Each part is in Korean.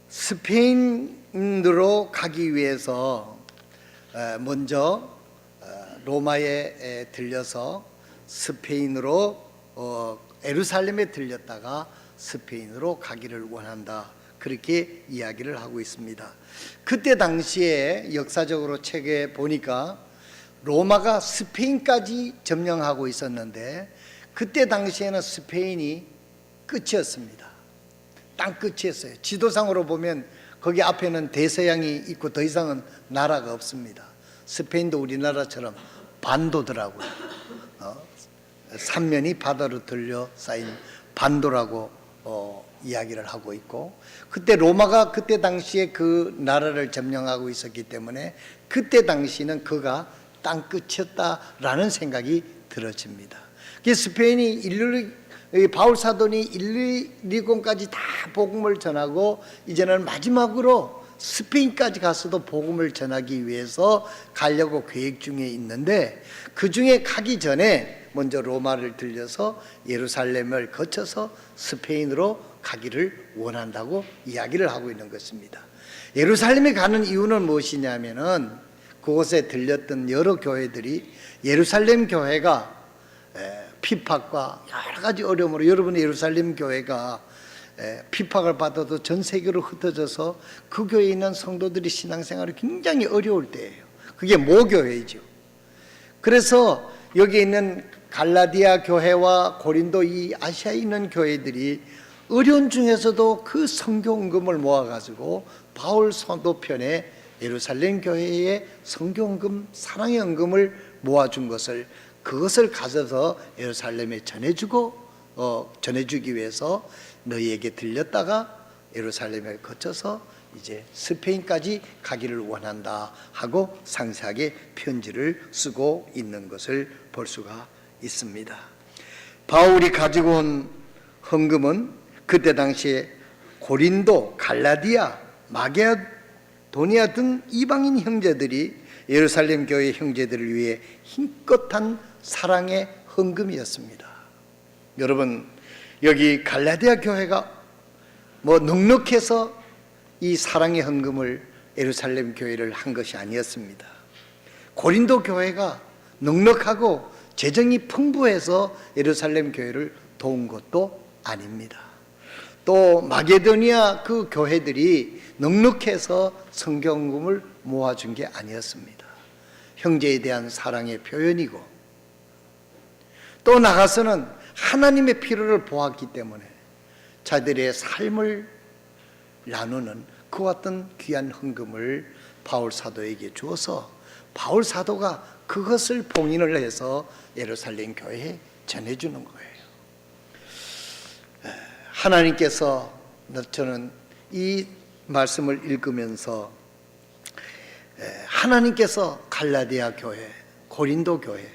스페인으로 가기 위해서 먼저 로마에 들려서 스페인으로 예루살렘에 들렸다가 스페인으로 가기를 원한다, 그렇게 이야기를 하고 있습니다. 그때 당시에 역사적으로 책에 보니까 로마가 스페인까지 점령하고 있었는데 그때 당시에는 스페인이 끝이었습니다. 땅 끝이었어요. 지도상으로 보면 거기 앞에는 대서양이 있고 더 이상은 나라가 없습니다. 스페인도 우리나라처럼 반도더라고요. 삼면이 바다로 둘러싸인 반도라고 이야기를 하고 있고, 그때 로마가 그때 당시에 그 나라를 점령하고 있었기 때문에 그때 당시는 그가 땅 끝이었다라는 생각이 들어집니다. 스페인이 바울 사도니 일리콘까지 다 복음을 전하고 이제는 마지막으로 스페인까지 가서도 복음을 전하기 위해서 가려고 계획 중에 있는데, 그 중에 가기 전에 먼저 로마를 들려서 예루살렘을 거쳐서 스페인으로 가기를 원한다고 이야기를 하고 있는 것입니다. 예루살렘에 가는 이유는 무엇이냐면은 그곳에 들렸던 여러 교회들이 예루살렘 교회가 피팍과 여러 가지 어려움으로, 여러분 예루살렘 교회가 피팍을 받아도 전 세계로 흩어져서 그 교회에 있는 성도들이 신앙생활이 굉장히 어려울 때예요. 그게 모교회죠. 그래서 여기 있는 갈라디아 교회와 고린도 이 아시아에 있는 교회들이 어려운 중에서도 그 선교헌금을 모아가지고 바울 선도편에 예루살렘 교회에 선교헌금, 사랑의 헌금을 모아준 것을, 그것을 가져서 예루살렘에 전해주기 위해서 너희에게 들렸다가 예루살렘을 거쳐서 이제 스페인까지 가기를 원한다 하고 상세하게 편지를 쓰고 있는 것을 볼 수가 있습니다. 바울이 가지고 온 헌금은 그때 당시에 고린도, 갈라디아, 마게도니아 등 이방인 형제들이 예루살렘 교회 형제들을 위해 힘껏 한 사랑의 헌금이었습니다. 여러분, 여기 갈라디아 교회가 넉넉해서 이 사랑의 헌금을 예루살렘 교회를 한 것이 아니었습니다. 고린도 교회가 넉넉하고 재정이 풍부해서 예루살렘 교회를 도운 것도 아닙니다. 또 마게도니아 그 교회들이 넉넉해서 선교헌금을 모아준 게 아니었습니다. 형제에 대한 사랑의 표현이고, 또 나가서는 하나님의 필요를 보았기 때문에 자들의 삶을 나누는 그와 같은 귀한 헌금을 바울 사도에게 주어서 바울 사도가 그것을 봉인을 해서 예루살렘 교회에 전해주는 거예요. 하나님께서, 저는 이 말씀을 읽으면서 하나님께서 갈라디아 교회, 고린도 교회,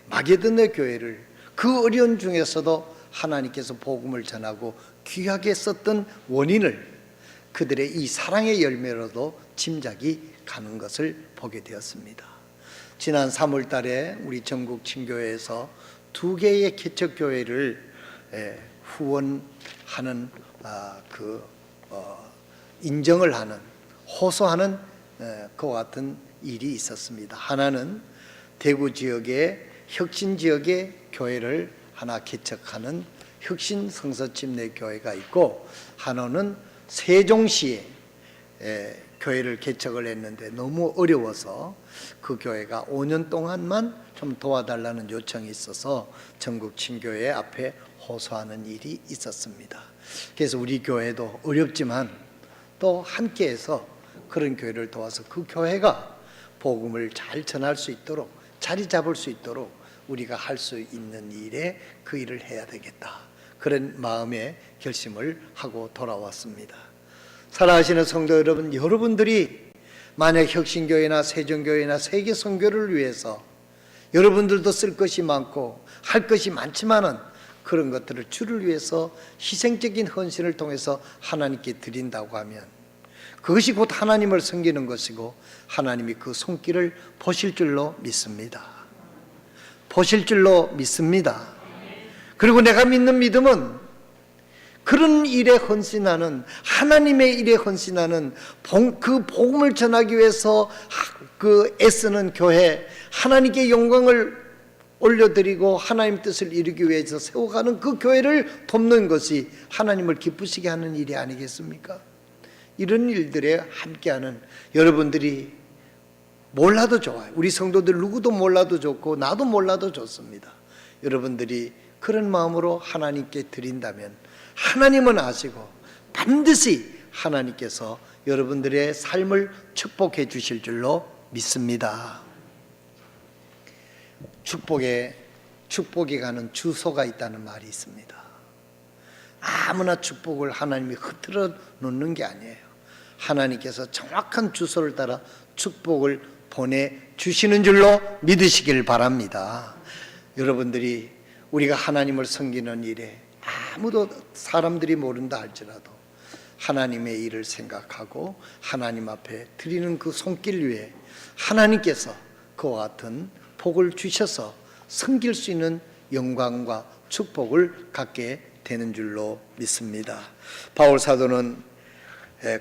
마게도냐 교회를 그 어려운 중에서도 하나님께서 복음을 전하고 귀하게 썼던 원인을 그들의 이 사랑의 열매로도 짐작이 가는 것을 보게 되었습니다. 지난 3월 달에 우리 전국 친교회에서 2개의 개척교회를 후원하는 인정을 하는, 호소하는 그와 같은 일이 있었습니다. 하나는 대구 지역의 혁신 지역의 교회를 하나 개척하는 혁신 성서침례 교회가 있고, 하나는 세종시에 교회를 개척을 했는데 너무 어려워서 그 교회가 5년 동안만 좀 도와달라는 요청이 있어서 전국 친교회 앞에 호소하는 일이 있었습니다. 그래서 우리 교회도 어렵지만 또 함께해서 그런 교회를 도와서 그 교회가 복음을 잘 전할 수 있도록, 자리 잡을 수 있도록 우리가 할 수 있는 일에 그 일을 해야 되겠다, 그런 마음의 결심을 하고 돌아왔습니다. 사랑하시는 성도 여러분, 여러분들이 만약 혁신교회나 세종교회나 세계선교를 위해서 여러분들도 쓸 것이 많고 할 것이 많지만은 그런 것들을 주를 위해서 희생적인 헌신을 통해서 하나님께 드린다고 하면 그것이 곧 하나님을 섬기는 것이고 하나님이 그 손길을 보실 줄로 믿습니다. 보실 줄로 믿습니다. 그리고 내가 믿는 믿음은 그런 일에 헌신하는, 하나님의 일에 헌신하는, 그 복음을 전하기 위해서 그 애쓰는 교회, 하나님께 영광을 올려드리고 하나님 뜻을 이루기 위해서 세워가는 그 교회를 돕는 것이 하나님을 기쁘시게 하는 일이 아니겠습니까? 이런 일들에 함께하는 여러분들이 몰라도 좋아요. 우리 성도들 누구도 몰라도 좋고 나도 몰라도 좋습니다. 여러분들이 그런 마음으로 하나님께 드린다면 하나님은 아시고 반드시 하나님께서 여러분들의 삶을 축복해 주실 줄로 믿습니다. 축복이 가는 주소가 있다는 말이 있습니다. 아무나 축복을 하나님이 흐트러 놓는 게 아니에요. 하나님께서 정확한 주소를 따라 축복을 보내주시는 줄로 믿으시길 바랍니다. 여러분들이 우리가 하나님을 섬기는 일에 아무도 사람들이 모른다 할지라도 하나님의 일을 생각하고 하나님 앞에 드리는 그 손길 위에 하나님께서 그와 같은 복을 주셔서 섬길 수 있는 영광과 축복을 갖게 되는 줄로 믿습니다. 바울 사도는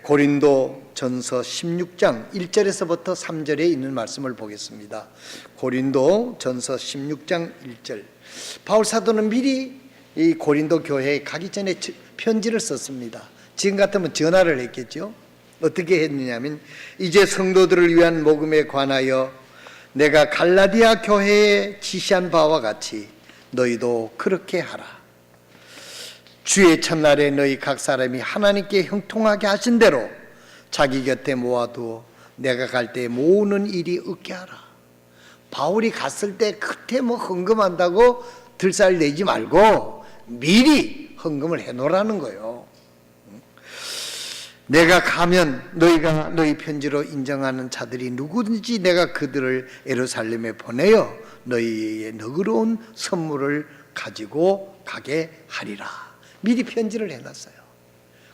고린도 전서 16장 1절에서부터 3절에 있는 말씀을 보겠습니다. 고린도 전서 16장 1절. 바울 사도는 미리 이 고린도 교회에 가기 전에 편지를 썼습니다. 지금 같으면 전화를 했겠죠. 어떻게 했느냐면, 이제 성도들을 위한 복음에 관하여 내가 갈라디아 교회에 지시한 바와 같이 너희도 그렇게 하라. 주의 첫날에 너희 각 사람이 하나님께 형통하게 하신 대로 자기 곁에 모아두어 내가 갈 때 모으는 일이 없게 하라. 바울이 갔을 때 그때 헌금한다고 들살 내지 말고 미리 헌금을 해놓으라는 거예요. 내가 가면 너희가 너희 편지로 인정하는 자들이 누구든지 내가 그들을 예루살렘에 보내어 너희의 너그러운 선물을 가지고 가게 하리라. 미리 편지를 해놨어요.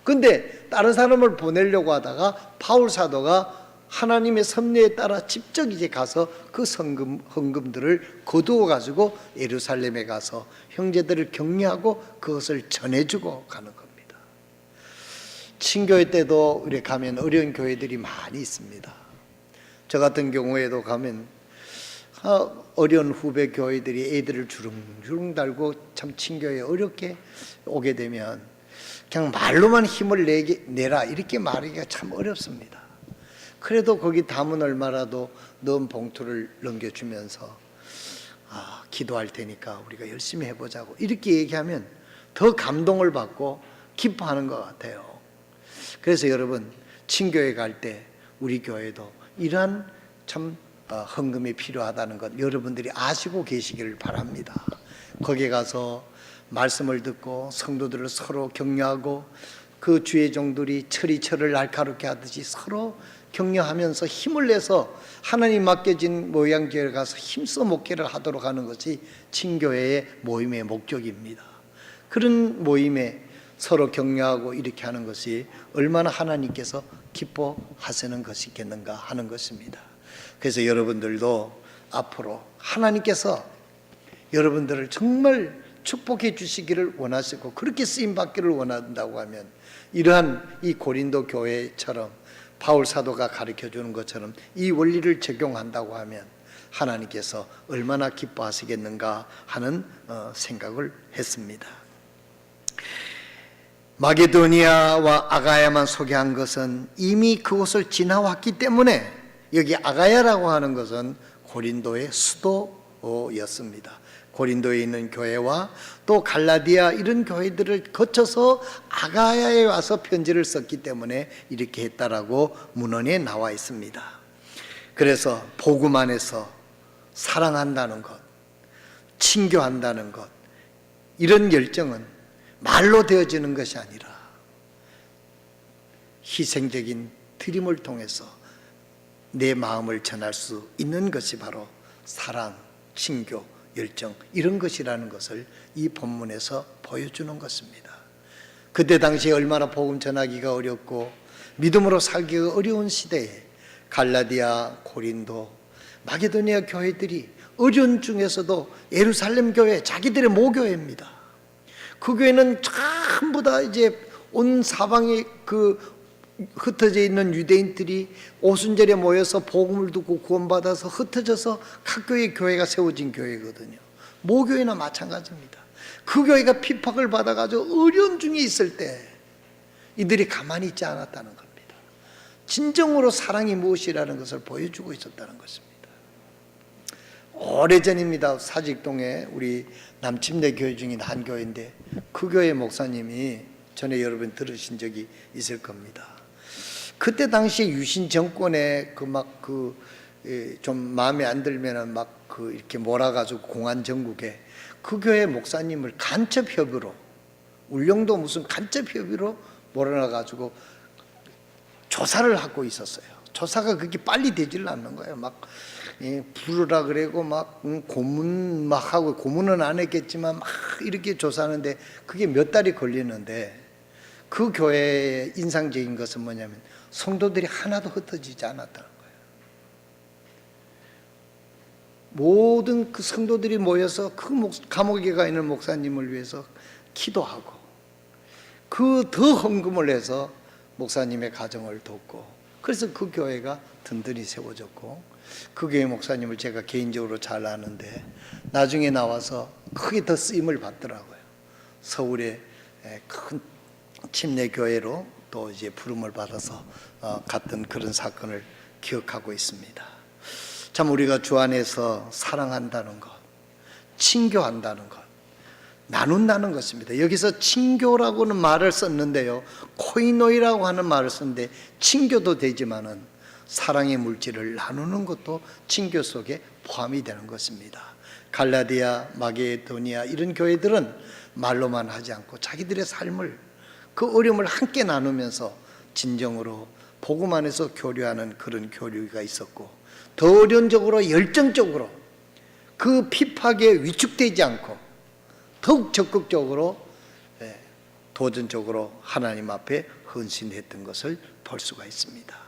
근데 다른 사람을 보내려고 하다가 바울 사도가 하나님의 섭리에 따라 직접 이제 가서 그 헌금들을 거두어 가지고 예루살렘에 가서 형제들을 격려하고 그것을 전해주고 가는 겁니다. 친교회 때도 우리 가면 어려운 교회들이 많이 있습니다. 저 같은 경우에도 가면 어려운 후배 교회들이 애들을 주릉주릉 달고 참 친교회에 어렵게 오게 되면 그냥 말로만 힘을 내라 이렇게 말하기가 참 어렵습니다. 그래도 거기 담은 얼마라도 넣은 봉투를 넘겨주면서 기도할 테니까 우리가 열심히 해보자고 이렇게 얘기하면 더 감동을 받고 기뻐하는 것 같아요. 그래서 여러분, 친교회 갈 때 우리 교회도 이러한 참 헌금이 필요하다는 것 여러분들이 아시고 계시기를 바랍니다. 거기에 가서 말씀을 듣고 성도들을 서로 격려하고 그 주의 종들이 철이 날카롭게 하듯이 서로 격려하면서 힘을 내서 하나님 맡겨진 모양교회에 가서 힘써 목회를 하도록 하는 것이 친교회의 모임의 목적입니다. 그런 모임에 서로 격려하고 이렇게 하는 것이 얼마나 하나님께서 기뻐하시는 것이겠는가 하는 것입니다. 그래서 여러분들도 앞으로 하나님께서 여러분들을 정말 축복해 주시기를 원하시고 그렇게 쓰임받기를 원한다고 하면 이러한 이 고린도 교회처럼 바울 사도가 가르쳐주는 것처럼 이 원리를 적용한다고 하면 하나님께서 얼마나 기뻐하시겠는가 하는 생각을 했습니다. 마게도니아와 아가야만 소개한 것은 이미 그곳을 지나왔기 때문에 여기 아가야라고 하는 것은 고린도의 수도였습니다. 고린도에 있는 교회와 또 갈라디아 이런 교회들을 거쳐서 아가야에 와서 편지를 썼기 때문에 이렇게 했다라고 문헌에 나와 있습니다. 그래서 복음 안에서 사랑한다는 것, 친교한다는 것, 이런 열정은 말로 되어지는 것이 아니라 희생적인 드림을 통해서 내 마음을 전할 수 있는 것이 바로 사랑, 친교, 열정 이런 것이라는 것을 이 본문에서 보여주는 것입니다. 그때 당시에 얼마나 복음 전하기가 어렵고 믿음으로 살기가 어려운 시대에 갈라디아, 고린도, 마게도니아 교회들이 어려운 중에서도 예루살렘 교회, 자기들의 모교회입니다. 그 교회는 전부 다 이제 온 사방에 그 흩어져 있는 유대인들이 오순절에 모여서 복음을 듣고 구원받아서 흩어져서 각 교회 교회가 세워진 교회거든요. 모교회나 마찬가지입니다. 그 교회가 핍박을 받아가지고 어려운 중에 있을 때 이들이 가만히 있지 않았다는 겁니다. 진정으로 사랑이 무엇이라는 것을 보여주고 있었다는 것입니다. 오래전입니다. 사직동에 우리 남침내 교회 중인 한 교회인데 그 교회 목사님이 전에 여러분 들으신 적이 있을 겁니다. 그때 당시에 유신 정권에 좀 마음에 안 들면은 이렇게 몰아가지고 공안 정국에 그 교회 목사님을 간첩 협의로, 울릉도 무슨 간첩 협의로 몰아가지고 조사를 하고 있었어요. 조사가 그렇게 빨리 되질 않는 거예요. 부르라 그래고 고문 하고, 고문은 안 했겠지만 이렇게 조사하는데 그게 몇 달이 걸리는데, 그 교회의 인상적인 것은 뭐냐면 성도들이 하나도 흩어지지 않았다는 거예요. 모든 그 성도들이 모여서 그 감옥에 가 있는 목사님을 위해서 기도하고, 그 더 헌금을 해서 목사님의 가정을 돕고, 그래서 그 교회가 든든히 세워졌고, 그 교회 목사님을 제가 개인적으로 잘 아는데 나중에 나와서 크게 더 쓰임을 받더라고요. 서울의 큰 침례교회로 또 이제 부름을 받아서 갔던 그런 사건을 기억하고 있습니다. 참 우리가 주 안에서 사랑한다는 것, 친교한다는 것, 나눈다는 것입니다. 여기서 친교라고는 말을 썼는데요, 코이노이라고 하는 말을 썼는데 친교도 되지만은 사랑의 물질을 나누는 것도 친교 속에 포함이 되는 것입니다. 갈라디아, 마게도니아 이런 교회들은 말로만 하지 않고 자기들의 삶을, 그 어려움을 함께 나누면서 진정으로 복음 안에서 교류하는 그런 교류가 있었고, 더 어련적으로 열정적으로 그 핍박에 위축되지 않고 더욱 적극적으로 도전적으로 하나님 앞에 헌신했던 것을 볼 수가 있습니다.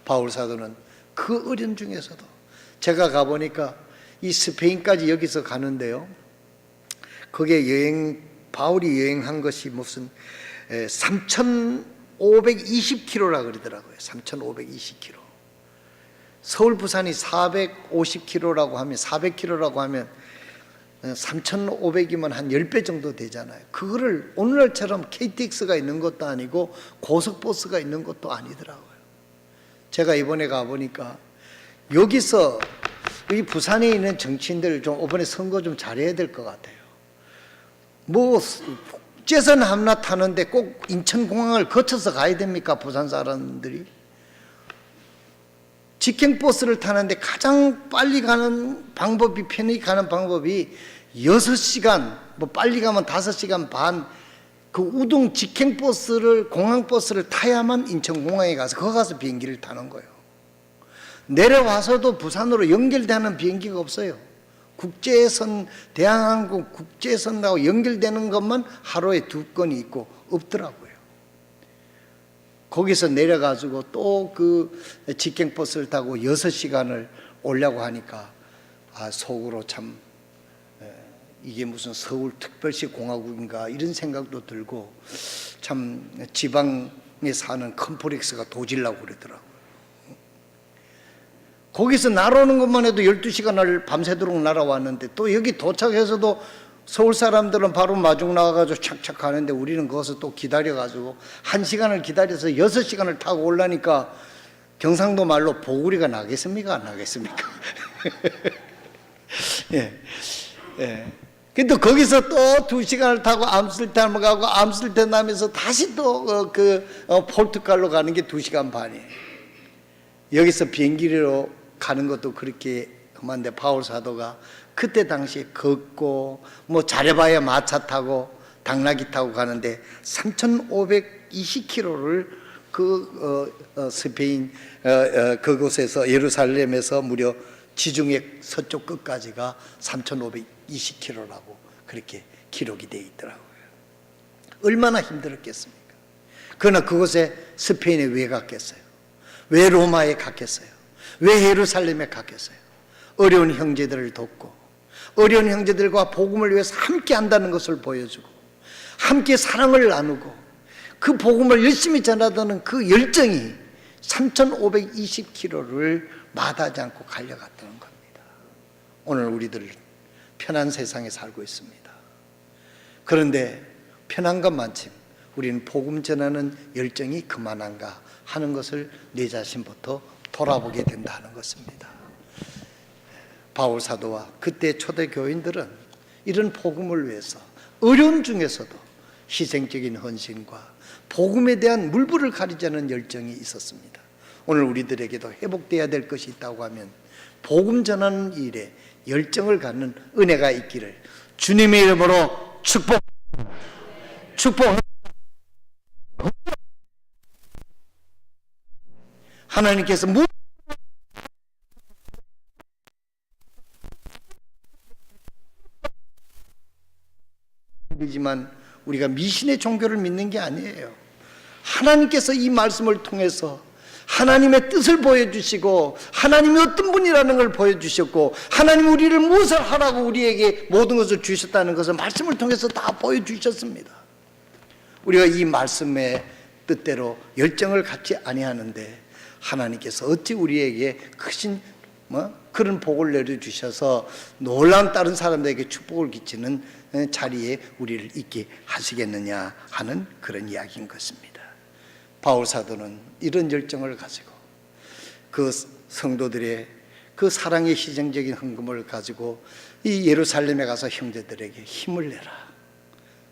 바울 사도는 그 어려움 중에서도, 제가 가보니까 이 스페인까지 여기서 가는데요, 그게 바울이 여행한 것이 무슨 3,520km라 그러더라고요. 3,520km. 서울 부산이 450km라고 하면, 400km라고 하면 3,500이면 한 10배 정도 되잖아요. 그거를 오늘날처럼 KTX가 있는 것도 아니고 고속버스가 있는 것도 아니더라고요. 제가 이번에 가보니까 여기서 이 부산에 있는 정치인들 좀 이번에 선거 좀 잘해야 될 것 같아요. 국제선 하나 타는데 꼭 인천공항을 거쳐서 가야 됩니까? 부산 사람들이 직행버스를 타는데 가장 빨리 가는 방법이, 편히 가는 방법이 6시간, 빨리 가면 5시간 반, 그 우동 직행버스를, 공항버스를 타야만 인천공항에 가서 거기 가서 비행기를 타는 거예요. 내려와서도 부산으로 연결되는 비행기가 없어요. 국제선, 대한항공 국제선하고 연결되는 것만 하루에 2건이 있고 없더라고요. 거기서 내려가지고 또 그 직행버스를 타고 6시간을 오려고 하니까 속으로 참 이게 무슨 서울특별시 공화국인가 이런 생각도 들고, 참 지방에 사는 컴플렉스가 도질라고 그러더라고요. 거기서 날아오는 것만 해도 12시간을 밤새도록 날아왔는데, 또 여기 도착해서도 서울 사람들은 바로 마중 나와가지고 착착 가는데 우리는 거기서 또 기다려가지고 1시간을 기다려서 6시간을 타고 오려니까 경상도 말로 보구리가 나겠습니까? 안 나겠습니까? 예. 근데 거기서 또 2시간을 타고 암스테르담을 가고, 암스테르담에서 다시 또 포르투갈로 가는 게 2시간 반이에요. 여기서 비행기로 가는 것도 그렇게 험한데, 바울 사도가 그때 당시에 걷고 잘해봐야 마차 타고 당나귀 타고 가는데 3,520km를 스페인 그곳에서, 예루살렘에서 무려 지중해 서쪽 끝까지가 3,520km라고 그렇게 기록이 되어 있더라고요. 얼마나 힘들었겠습니까? 그러나 그곳에 스페인에 왜 갔겠어요? 왜 로마에 갔겠어요? 왜 예루살렘에 갔겠어요? 어려운 형제들을 돕고, 어려운 형제들과 복음을 위해서 함께 한다는 것을 보여주고, 함께 사랑을 나누고 그 복음을 열심히 전하던 그 열정이 3,520km를 마다하지 않고 갈려갔다는 겁니다. 오늘 우리들 편한 세상에 살고 있습니다. 그런데 편한 것만큼 우리는 복음 전하는 열정이 그만한가 하는 것을 내 자신부터 돌아보게 된다는 것입니다. 바울 사도와 그때 초대 교인들은 이런 복음을 위해서 어려운 중에서도 희생적인 헌신과 복음에 대한 물불을 가리지 않은 열정이 있었습니다. 오늘 우리들에게도 회복되어야 될 것이 있다고 하면 복음 전하는 일에 열정을 갖는 은혜가 있기를 주님의 이름으로 축복. 하나님께서 이지만 우리가 미신의 종교를 믿는 게 아니에요. 하나님께서 이 말씀을 통해서 하나님의 뜻을 보여주시고 하나님이 어떤 분이라는 걸 보여주셨고 하나님이 우리를 무엇을 하라고 우리에게 모든 것을 주셨다는 것을 말씀을 통해서 다 보여주셨습니다. 우리가 이 말씀의 뜻대로 열정을 갖지 아니하는데 하나님께서 어찌 우리에게 크신 그런 복을 내려주셔서 놀라운 다른 사람들에게 축복을 끼치는 자리에 우리를 있게 하시겠느냐 하는 그런 이야기인 것입니다. 바울 사도는 이런 열정을 가지고 그 성도들의 그 사랑의 희생적인 헌금을 가지고 이 예루살렘에 가서 형제들에게 힘을 내라.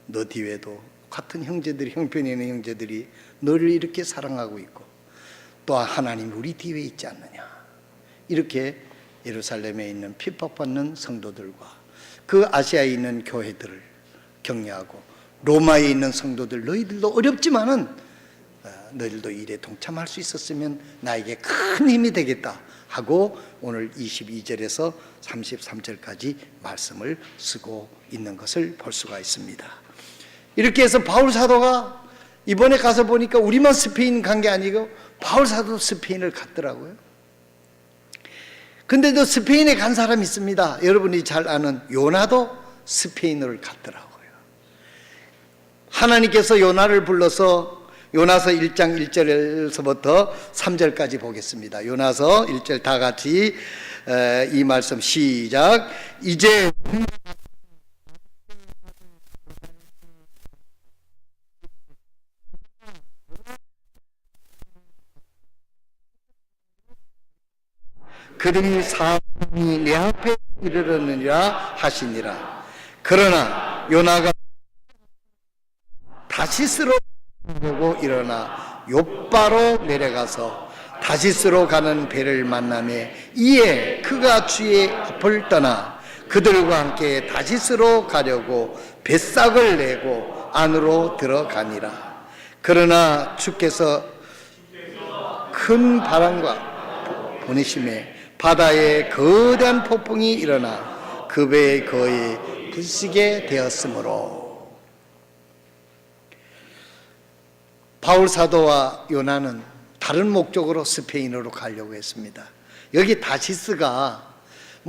너 뒤에도 같은 형제들이, 형편에 있는 형제들이 너를 이렇게 사랑하고 있고 또 하나님 우리 뒤에 있지 않느냐. 이렇게 예루살렘에 있는 핍박받는 성도들과 그 아시아에 있는 교회들을 격려하고 로마에 있는 성도들 너희들도 어렵지만은 너희들도 일에 동참할 수 있었으면 나에게 큰 힘이 되겠다 하고 오늘 22절에서 33절까지 말씀을 쓰고 있는 것을 볼 수가 있습니다. 이렇게 해서 바울 사도가 이번에 가서 보니까 우리만 스페인 간 게 아니고 바울 사도도 스페인을 갔더라고요. 근데 또 스페인에 간 사람이 있습니다. 여러분이 잘 아는 요나도 스페인을 갔더라고요. 하나님께서 요나를 불러서 요나서 1장 1절에서부터 3절까지 보겠습니다. 요나서 1절 다 같이 이 말씀 시작. 이제 그들이 사람이 내 앞에 이르렀느니라 하시니라. 그러나 요나가 다시스로 보고 일어나 욥바로 내려가서 다시스로 가는 배를 만나매 이에 그가 주의 앞을 떠나 그들과 함께 다시스로 가려고 뱃삭을 내고 안으로 들어가니라. 그러나 주께서 큰 바람과 보내심에 바다에 거대한 폭풍이 일어나 그 배에 거의 부수게 되었으므로 바울 사도와 요나는 다른 목적으로 스페인으로 가려고 했습니다. 여기 다시스가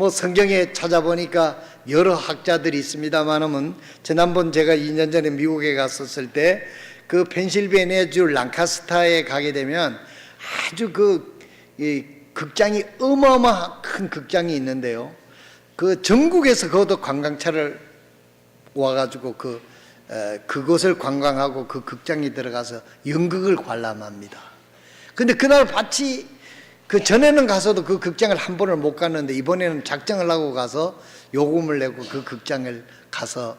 성경에 찾아보니까 여러 학자들이 있습니다만은 지난번 제가 2년 전에 미국에 갔었을 때 그 펜실베니아주 랑카스타에 가게 되면 아주 이 극장이 어마어마한 큰 극장이 있는데요. 그 전국에서 그것도 관광차를 와가지고 그곳을 관광하고 그 극장에 들어가서 연극을 관람합니다. 근데 그날 마치 그 전에는 가서도 그 극장을 한 번을 못 갔는데 이번에는 작정을 하고 가서 요금을 내고 그 극장을 가서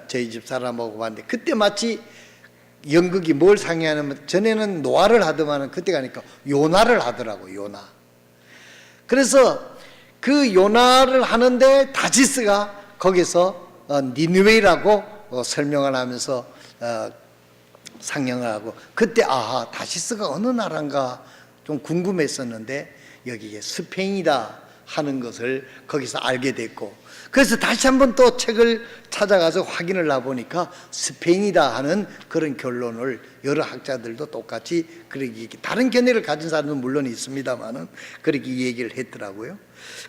저희 집 사람하고 봤는데 그때 마치 연극이 뭘 상의하냐면 전에는 노아를 하더만은 그때 가니까 요나를 하더라고. 요나. 그래서 그 요나를 하는데 다시스가 거기서 니느웨이라고 설명을 하면서 상영을 하고 그때 다시스가 어느 나라인가 좀 궁금했었는데 여기에 스페인이다 하는 것을 거기서 알게 됐고 그래서 다시 한번 또 책을 찾아가서 확인을 해보니까 스페인이다 하는 그런 결론을 여러 학자들도 똑같이 그렇게 다른 견해를 가진 사람은 물론 있습니다만은 그렇게 얘기를 했더라고요.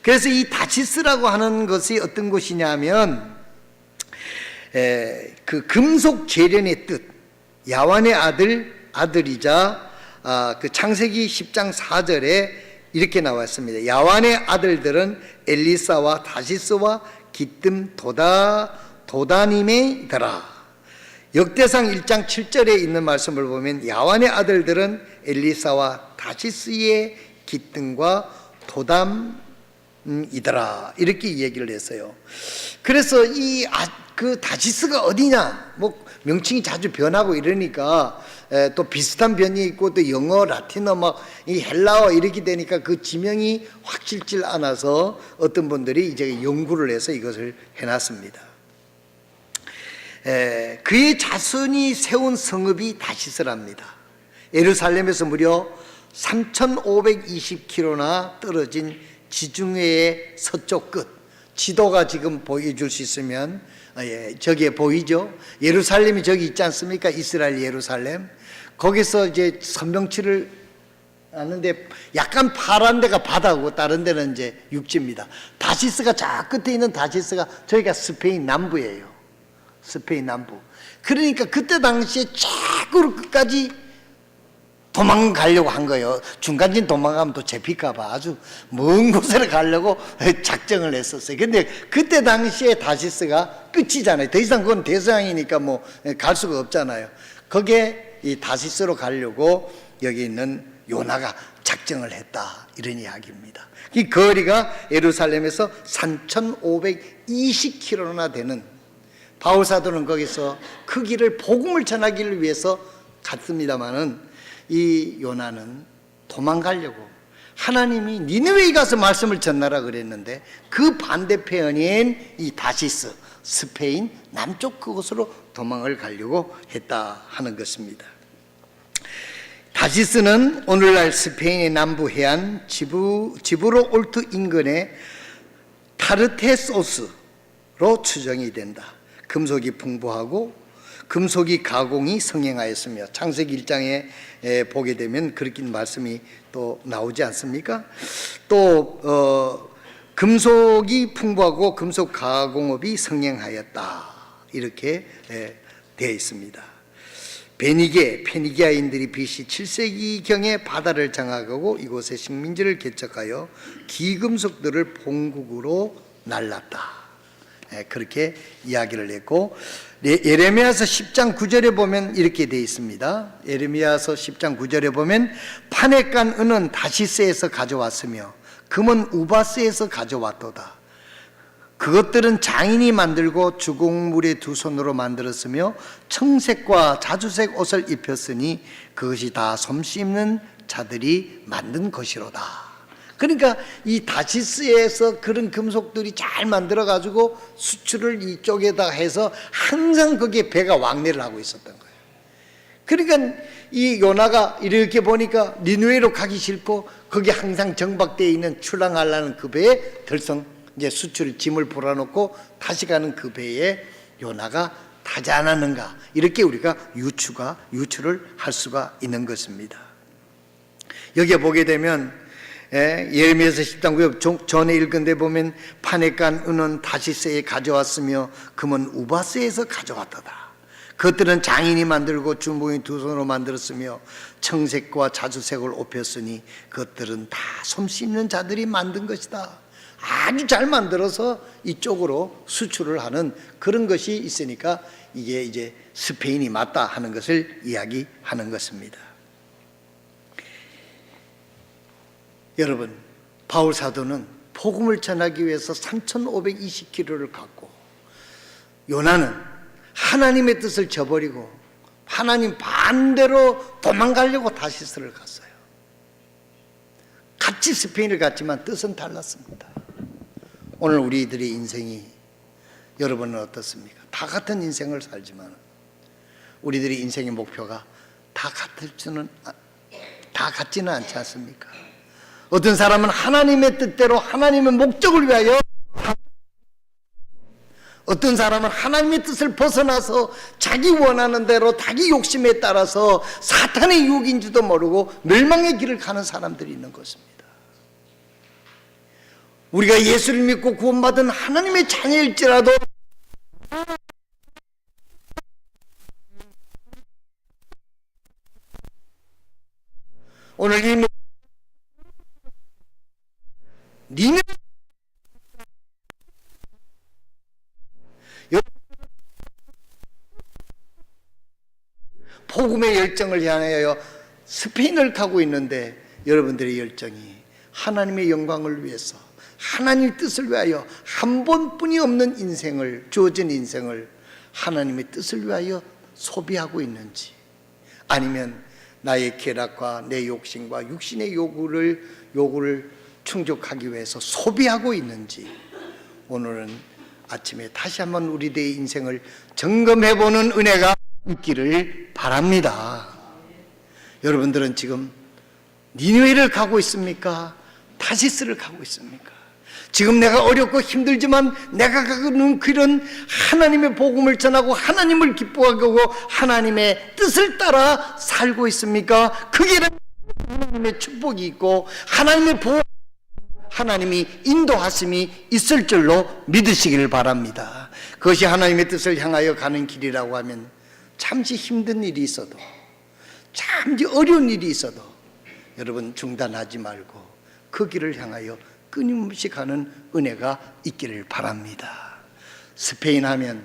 그래서 이 다시스라고 하는 것이 어떤 곳이냐면 그 금속 재련의 뜻, 야완의 아들이자 그 창세기 10장 4절에 이렇게 나왔습니다. 야완의 아들들은 엘리사와 다시스와 기뜸 도다님이더라. 역대상 1장 7절에 있는 말씀을 보면 야완의 아들들은 엘리사와 다시스의 기뜸과 도담이더라, 이렇게 얘기를 했어요. 그래서 그 다시스가 어디냐, 뭐 명칭이 자주 변하고 이러니까 또 비슷한 변이 있고 또 영어, 라틴어 막 이 헬라어 이렇게 되니까 그 지명이 확실치 않아서 어떤 분들이 이제 연구를 해서 이것을 해놨습니다. 그의 자손이 세운 성읍이 다시스랍니다. 예루살렘에서 무려 3,520km나 떨어진 지중해의 서쪽 끝, 지도가 지금 보여줄 수 있으면 저기에 보이죠? 예루살렘이 저기 있지 않습니까? 이스라엘 예루살렘. 거기서 이제 선명치를 하는데 약간 파란 데가 바다고 다른 데는 이제 육지입니다. 다시스가 저 끝에 있는 다시스가 저희가 스페인 남부예요. 스페인 남부. 그러니까 그때 당시에 최고로 끝까지 도망가려고 한 거예요. 중간진 도망가면 또 잡힐까봐 아주 먼 곳에 가려고 작정을 했었어요. 근데 그때 당시에 다시스가 끝이잖아요. 더 이상 그건 대서양이니까 뭐 갈 수가 없잖아요. 거기에 이 다시스로 가려고 여기 있는 요나가 작정을 했다, 이런 이야기입니다. 이 거리가 예루살렘에서 3,520km나 되는, 바울 사도는 거기서 그 길을 복음을 전하기를 위해서 갔습니다마는 이 요나는 도망가려고, 하나님이 니느웨에 가서 말씀을 전하라 그랬는데 그 반대편인 이 다시스, 스페인 남쪽 그곳으로 도망을 가려고 했다 하는 것입니다. 다시스는 오늘날 스페인의 남부 해안 지브로올트 인근의 타르테소스로 추정이 된다. 금속이 풍부하고 금속이 가공이 성행하였으며, 창세기 1장에 보게 되면 그렇게 말씀이 또 나오지 않습니까? 또 금속이 풍부하고 금속 가공업이 성행하였다, 이렇게 되어 있습니다. 페니기아인들이 BC 7세기경에 바다를 장악하고 이곳에 식민지를 개척하여 기금속들을 본국으로 날랐다, 그렇게 이야기를 했고, 예레미야서 10장 9절에 보면 이렇게 되어 있습니다. 예레미야서 10장 9절에 보면 판에 깐 은은 다시스에서 가져왔으며 금은 우바스에서 가져왔도다. 그것들은 장인이 만들고 주곡물의 두 손으로 만들었으며 청색과 자주색 옷을 입혔으니 그것이 다 솜씨 있는 자들이 만든 것이로다. 그러니까 이 다시스에서 그런 금속들이 잘 만들어 가지고 수출을 이쪽에다 해서 항상 거기에 배가 왕래를 하고 있었던 거예요. 그러니까 이 요나가 이렇게 보니까 니느웨로 가기 싫고 거기 항상 정박되어 있는 출항하려는 그 배에 덜성 이제 수출 짐을 몰아놓고 다시 가는 그 배에 요나가 타지 않았는가, 이렇게 우리가 유추를 할 수가 있는 것입니다. 여기에 보게 되면 예레미야서 10장 9절 전에 읽은 데 보면 판에 깐 은은 다시스에 가져왔으며 금은 우바스에서 가져왔도다. 그것들은 장인이 만들고 주몽이 두 손으로 만들었으며 청색과 자주색을 입혔으니 그것들은 다 솜씨 있는 자들이 만든 것이다. 아주 잘 만들어서 이쪽으로 수출을 하는 그런 것이 있으니까 이게 이제 스페인이 맞다 하는 것을 이야기하는 것입니다. 여러분, 바울 사도는 복음을 전하기 위해서 3,520km를 갔고, 요나는 하나님의 뜻을 저버리고 하나님 반대로 도망가려고 다시스를 갔어요. 같이 스페인을 갔지만 뜻은 달랐습니다. 오늘 우리들의 인생이, 여러분은 어떻습니까? 다 같은 인생을 살지만 우리들의 인생의 목표가 다 같지는 않지 않습니까? 어떤 사람은 하나님의 뜻대로 하나님의 목적을 위하여, 어떤 사람은 하나님의 뜻을 벗어나서 자기 원하는 대로 자기 욕심에 따라서 사탄의 유혹인지도 모르고 멸망의 길을 가는 사람들이 있는 것입니다. 우리가 예수를 믿고 구원받은 하나님의 자녀일지라도 오늘 이 니네 복음의 열정을 향하여 스페인을 가고 있는데 여러분들의 열정이 하나님의 영광을 위해서 하나님의 뜻을 위하여 한 번뿐이 없는 인생을, 주어진 인생을 하나님의 뜻을 위하여 소비하고 있는지, 아니면 나의 쾌락과 내 욕심과 육신의 요구를 충족하기 위해서 소비하고 있는지, 오늘은 아침에 다시 한번 우리들의 인생을 점검해보는 은혜가 있기를 바랍니다. 여러분들은 지금 니느웨를 가고 있습니까? 다시스를 가고 있습니까? 지금 내가 어렵고 힘들지만 내가 가는 길은 하나님의 복음을 전하고 하나님을 기뻐하고 하나님의 뜻을 따라 살고 있습니까? 그 길은 하나님의 축복이 있고 하나님의 보호, 하나님이 인도하심이 있을 줄로 믿으시기를 바랍니다. 그것이 하나님의 뜻을 향하여 가는 길이라고 하면 잠시 힘든 일이 있어도, 잠시 어려운 일이 있어도 여러분 중단하지 말고 그 길을 향하여 끊임없이 가는 은혜가 있기를 바랍니다. 스페인 하면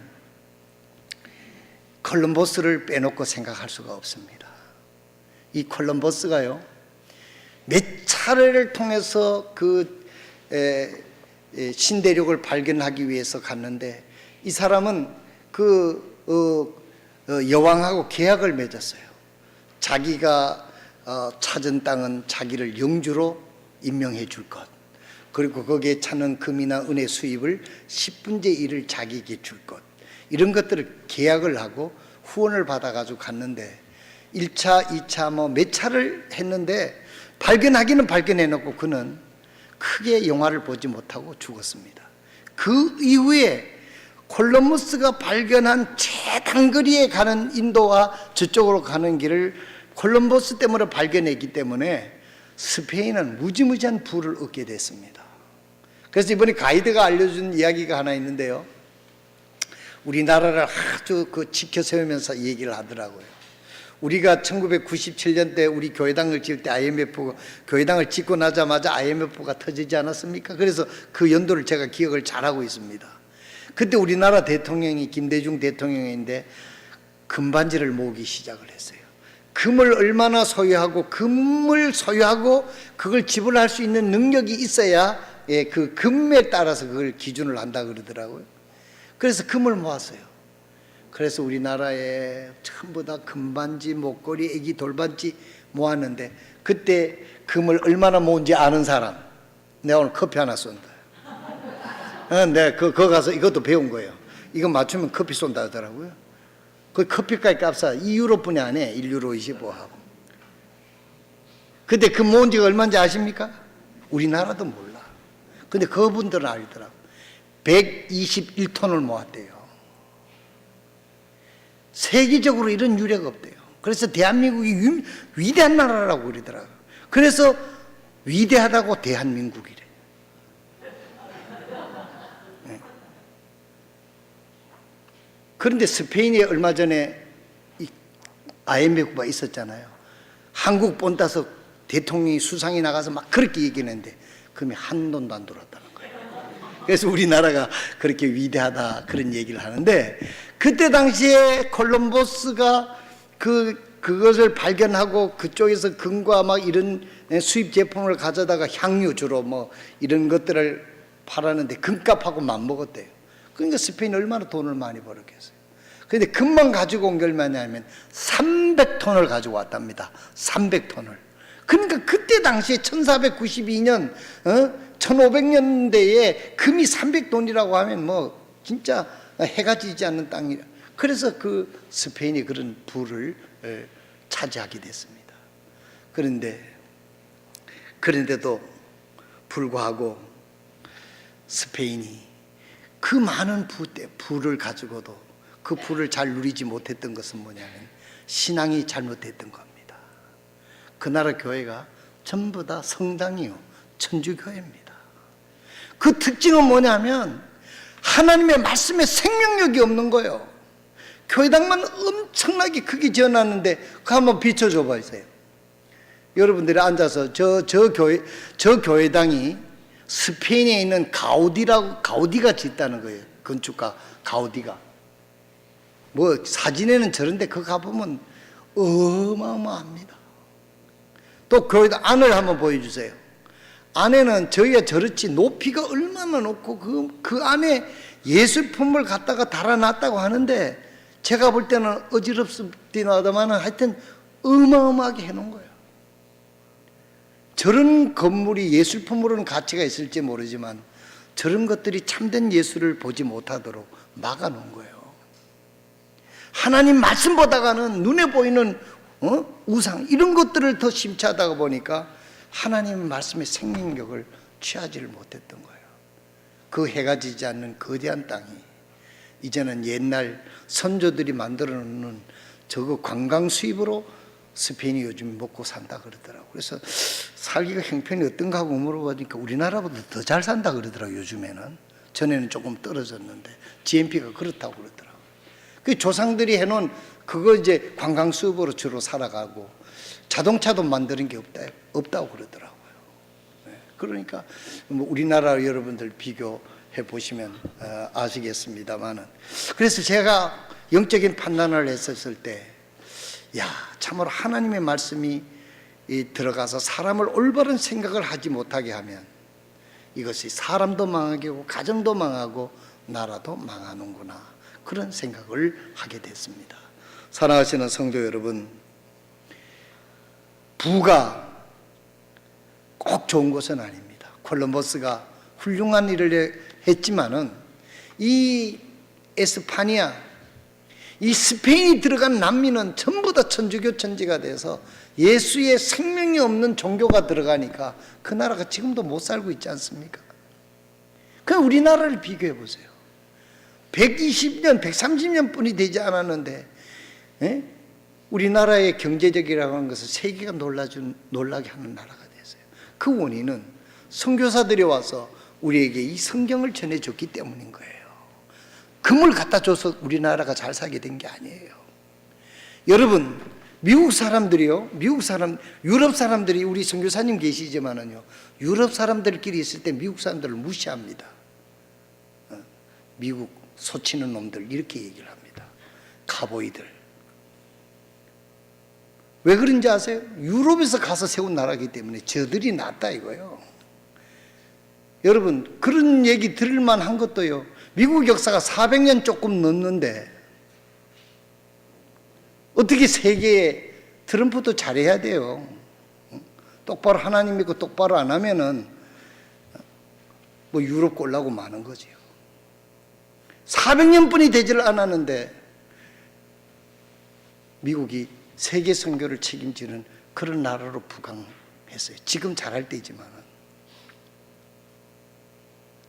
콜럼버스를 빼놓고 생각할 수가 없습니다. 이 콜럼버스가요, 몇 차례를 통해서 그 신대륙을 발견하기 위해서 갔는데, 이 사람은 여왕하고 계약을 맺었어요. 자기가 찾은 땅은 자기를 영주로 임명해 줄 것, 그리고 거기에 찾는 금이나 은의 수입을 10분의 1을 자기에게 줄 것, 이런 것들을 계약을 하고 후원을 받아가지고 갔는데 1차, 2차 몇 차를 했는데 발견하기는 발견해놓고 그는 크게 영화를 보지 못하고 죽었습니다. 그 이후에 콜럼버스가 발견한 최단거리에 가는 인도와 저쪽으로 가는 길을 콜럼버스 때문에 발견했기 때문에 스페인은 무지무지한 부를 얻게 됐습니다. 그래서 이번에 가이드가 알려준 이야기가 하나 있는데요, 우리나라를 아주 지켜 세우면서 얘기를 하더라고요. 우리가 1997년대 우리 교회당을 지을 때 교회당을 짓고 나자마자 IMF가 터지지 않았습니까? 그래서 그 연도를 제가 기억을 잘하고 있습니다. 그때 우리나라 대통령이 김대중 대통령인데 금반지를 모으기 시작을 했어요. 금을 얼마나 소유하고 금을 소유하고 그걸 지불할 수 있는 능력이 있어야 그 금에 따라서 그걸 기준을 한다 그러더라고요. 그래서 금을 모았어요. 그래서 우리나라에 전부 다 금반지, 목걸이, 애기 돌반지 모았는데, 그때 금을 얼마나 모은지 아는 사람, 내가 오늘 커피 하나 쏜다. 내가 그거 가서 이것도 배운 거예요. 이거 맞추면 커피 쏜다 하더라고요. 그 커피값 2유로뿐이 안 해. 1유로 25하고. 근데 그 모은 지가 얼마인지 아십니까? 우리나라도 몰라. 근데 그분들은 알더라고. 121톤을 모았대요. 세계적으로 이런 유례가 없대요. 그래서 대한민국이 위대한 나라라고 그러더라고요. 그래서 위대하다고 대한민국이래. 그런데 스페인에 얼마 전에 IMF가 있었잖아요. 한국 본따서 대통령이 수상이 나가서 막 그렇게 얘기했는데 금이 한 돈도 안 들어왔다는 거예요. 그래서 우리나라가 그렇게 위대하다 그런 얘기를 하는데, 그때 당시에 콜럼버스가 그것을 발견하고 그쪽에서 금과 막 이런 수입 제품을 가져다가 향유 주로 이런 것들을 팔았는데 금값하고 맞먹었대요. 그러니까 스페인이 얼마나 돈을 많이 벌었겠어요. 그런데 금만 가지고 온 게 얼마냐면 300톤을 가지고 왔답니다. 300톤을. 그러니까 그때 당시에 1492년 1500년대에 금이 300톤이라고 하면 진짜 해가 지지 않는 땅이라. 그래서 그 스페인이 그런 부를 차지하게 됐습니다. 그런데도 불구하고 스페인이 그 많은 부를 가지고도 그 부를 잘 누리지 못했던 것은 뭐냐면 신앙이 잘못됐던 겁니다. 그 나라 교회가 전부 다 성당이요, 천주교회입니다. 그 특징은 뭐냐면 하나님의 말씀에 생명력이 없는 거예요. 교회당만 엄청나게 크게 지어놨는데 그거 한번 비춰줘 보세요. 여러분들이 앉아서 저 교회당이 스페인에 있는 가우디가 짓다는 거예요. 건축가 가우디가. 뭐 사진에는 저런데 그거 가보면 어마어마합니다. 또 교회당 안을 한번 보여주세요. 안에는 저희가 저렇지 높이가 얼마나 높고 그 안에 예술품을 갖다가 달아놨다고 하는데 제가 볼 때는 어지럽긴 하다마는 하여튼 어마어마하게 해놓은 거예요. 저런 건물이 예술품으로는 가치가 있을지 모르지만 저런 것들이 참된 예술을 보지 못하도록 막아놓은 거예요. 하나님 말씀 보다가는 눈에 보이는 우상 이런 것들을 더 심취하다가 보니까 하나님 말씀의 생명력을 취하지를 못했던 거예요. 그 해가 지지 않는 거대한 땅이 이제는 옛날 선조들이 만들어 놓는 저거 관광 수입으로 스페인이 요즘 먹고 산다 그러더라고요. 그래서 살기가 형편이 어떤가 하고 물어보니까 우리나라보다 더 잘 산다 그러더라고요. 요즘에는. 전에는 조금 떨어졌는데 GNP가 그렇다고 그러더라고요. 그 조상들이 해놓은 그거 이제 관광 수입으로 주로 살아가고 자동차도 만드는 게 없다고 그러더라고요. 그러니까 뭐 우리나라 여러분들 비교해 보시면 아시겠습니다만은, 그래서 제가 영적인 판단을 했었을 때, 야, 참으로 하나님의 말씀이 들어가서 사람을 올바른 생각을 하지 못하게 하면 이것이 사람도 망하게 하고 가정도 망하고 나라도 망하는구나, 그런 생각을 하게 됐습니다. 사랑하시는 성도 여러분, 부가 꼭 좋은 것은 아닙니다. 콜럼버스가 훌륭한 일을 했지만은 이 에스파니아, 이 스페인이 들어간 남미는 전부 다 천주교 천지가 돼서 예수의 생명이 없는 종교가 들어가니까 그 나라가 지금도 못 살고 있지 않습니까? 그럼 우리나라를 비교해 보세요. 120년, 130년 뿐이 되지 않았는데 우리나라의 경제적이라고 하는 것을 세계가 놀라게 하는 나라가 됐어요. 그 원인은 선교사들이 와서 우리에게 이 성경을 전해줬기 때문인 거예요. 금을 갖다 줘서 우리나라가 잘 살게 된 게 아니에요. 여러분, 미국 사람들이요, 유럽 사람들이, 우리 선교사님 계시지만은요, 유럽 사람들끼리 있을 때 미국 사람들을 무시합니다. 미국 소치는 놈들 이렇게 얘기를 합니다. 카보이들. 왜 그런지 아세요? 유럽에서 가서 세운 나라이기 때문에 저들이 낫다 이거예요. 여러분, 그런 얘기 들을만 한 것도요, 미국 역사가 400년 조금 넘는데 어떻게 세계에, 트럼프도 잘해야 돼요. 똑바로 하나님 믿고 똑바로 안 하면은 뭐 유럽 꼴라고 마는 거지요. 400년뿐이 되질 않았는데 미국이 세계 선교를 책임지는 그런 나라로 부강했어요. 지금 잘할 때이지만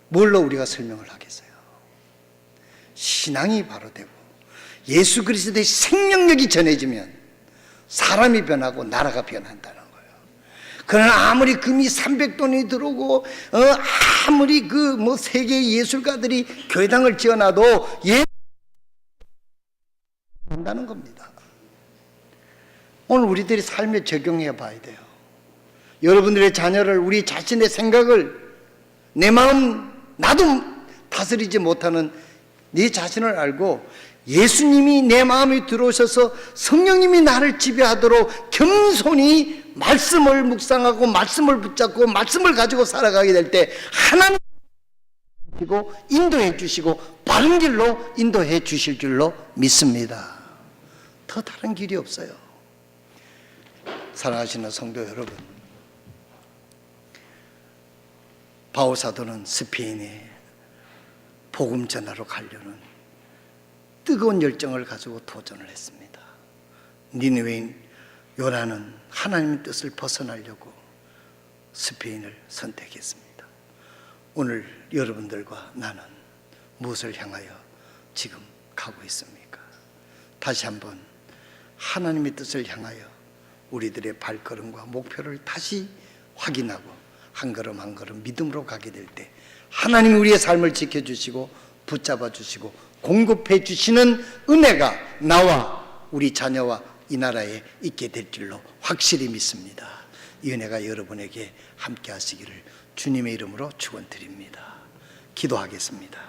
뭘로 우리가 설명을 하겠어요? 신앙이 바로 되고 예수 그리스도의 생명력이 전해지면 사람이 변하고 나라가 변한다는 거예요. 그러나 아무리 금이 300돈이 들어오고 아무리 그 뭐 세계의 예술가들이 교회당을 지어놔도 한다는 겁니다. 오늘 우리들이 삶에 적용해 봐야 돼요. 여러분들의 자녀를, 우리 자신의 생각을, 내 마음, 나도 다스리지 못하는 네 자신을 알고 예수님이 내 마음에 들어오셔서 성령님이 나를 지배하도록 겸손히 말씀을 묵상하고 말씀을 붙잡고 말씀을 가지고 살아가게 될 때 하나님 인도해 주시고 바른 길로 인도해 주실 줄로 믿습니다. 더 다른 길이 없어요. 사랑하시는 성도 여러분, 바울 사도는 스페인에 복음 전하러 가려는 뜨거운 열정을 가지고 도전을 했습니다. 니느웨인 요나는 하나님의 뜻을 벗어나려고 스페인을 선택했습니다. 오늘 여러분들과 나는 무엇을 향하여 지금 가고 있습니까? 다시 한번 하나님의 뜻을 향하여 우리들의 발걸음과 목표를 다시 확인하고 한 걸음 한 걸음 믿음으로 가게 될 때 하나님이 우리의 삶을 지켜주시고 붙잡아 주시고 공급해 주시는 은혜가 나와 우리 자녀와 이 나라에 있게 될 줄로 확실히 믿습니다. 이 은혜가 여러분에게 함께 하시기를 주님의 이름으로 축원드립니다. 기도하겠습니다.